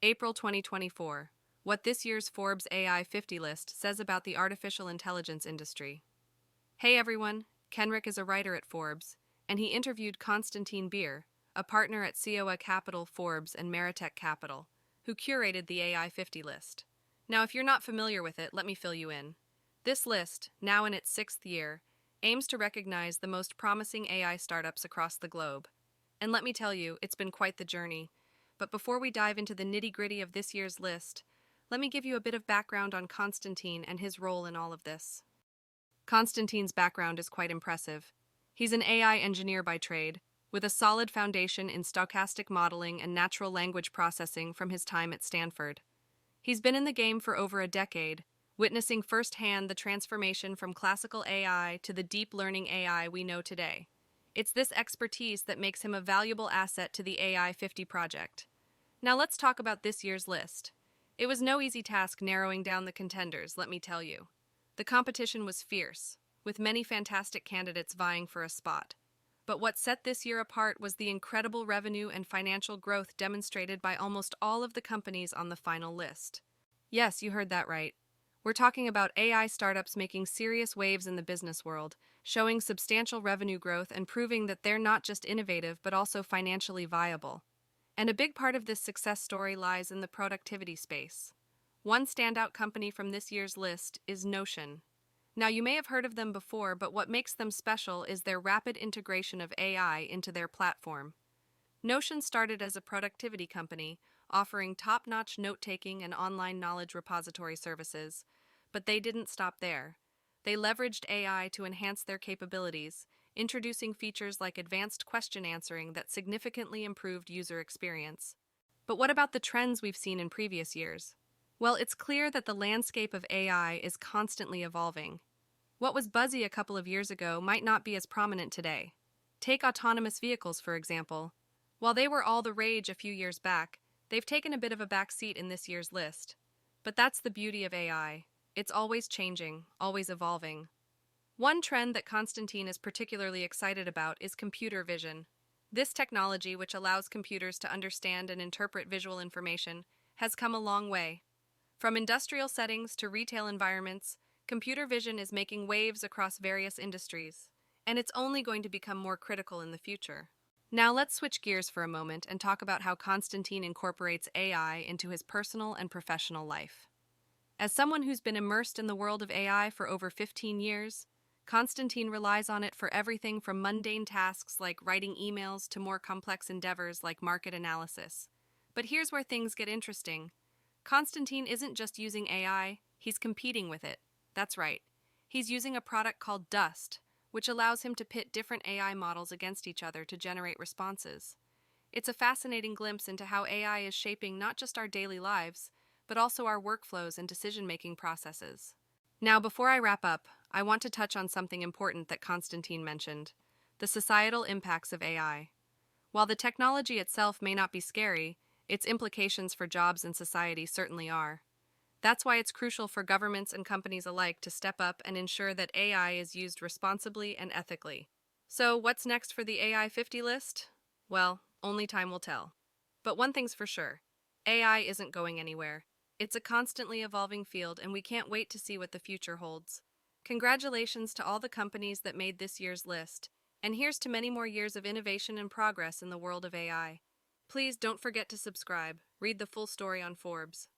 April 2024. What this year's Forbes AI 50 list says about the artificial intelligence industry. Hey everyone, Kenrick is a writer at Forbes, and he interviewed Constantine Beer, a partner at COA Capital Forbes and Meritech Capital, who curated the AI 50 list. Now, if you're not familiar with it, let me fill you in. This list, now in its sixth year, aims to recognize the most promising AI startups across the globe. And let me tell you, it's been quite the journey. But before we dive into the nitty-gritty of this year's list, let me give you a bit of background on Constantine and his role in all of this. Constantine's background is quite impressive. He's an AI engineer by trade, with a solid foundation in stochastic modeling and natural language processing from his time at Stanford. He's been in the game for over a decade, witnessing firsthand the transformation from classical AI to the deep learning AI we know today. It's this expertise that makes him a valuable asset to the AI 50 project. Now let's talk about this year's list. It was no easy task narrowing down the contenders, let me tell you. The competition was fierce, with many fantastic candidates vying for a spot. But what set this year apart was the incredible revenue and financial growth demonstrated by almost all of the companies on the final list. Yes, you heard that right. We're talking about AI startups making serious waves in the business world, showing substantial revenue growth and proving that they're not just innovative but also financially viable. And a big part of this success story lies in the productivity space. One standout company from this year's list is Notion. Now, you may have heard of them before, but what makes them special is their rapid integration of AI into their platform. Notion started as a productivity company, offering top-notch note-taking and online knowledge repository services, but they didn't stop there. They leveraged AI to enhance their capabilities, introducing features like advanced question answering that significantly improved user experience. But what about the trends we've seen in previous years? Well, it's clear that the landscape of AI is constantly evolving. What was buzzy a couple of years ago might not be as prominent today. Take autonomous vehicles, for example. While they were all the rage a few years back, they've taken a bit of a back seat in this year's list. But that's the beauty of AI. It's always changing, always evolving. One trend that Constantine is particularly excited about is computer vision. This technology, which allows computers to understand and interpret visual information, has come a long way. From industrial settings to retail environments, computer vision is making waves across various industries, and it's only going to become more critical in the future. Now let's switch gears for a moment and talk about how Constantine incorporates AI into his personal and professional life. As someone who's been immersed in the world of AI for over 15 years, Constantine relies on it for everything from mundane tasks like writing emails to more complex endeavors like market analysis. But here's where things get interesting. Constantine isn't just using AI, he's competing with it. That's right. He's using a product called Dust, which allows him to pit different AI models against each other to generate responses. It's a fascinating glimpse into how AI is shaping not just our daily lives, but also our workflows and decision-making processes. Now, before I wrap up, I want to touch on something important that Constantine mentioned: the societal impacts of AI. While the technology itself may not be scary, its implications for jobs and society certainly are. That's why it's crucial for governments and companies alike to step up and ensure that AI is used responsibly and ethically. So, what's next for the AI 50 list? Well, only time will tell. But one thing's for sure: AI isn't going anywhere. It's a constantly evolving field, and we can't wait to see what the future holds. Congratulations to all the companies that made this year's list, and here's to many more years of innovation and progress in the world of AI. Please don't forget to subscribe. Read the full story on Forbes.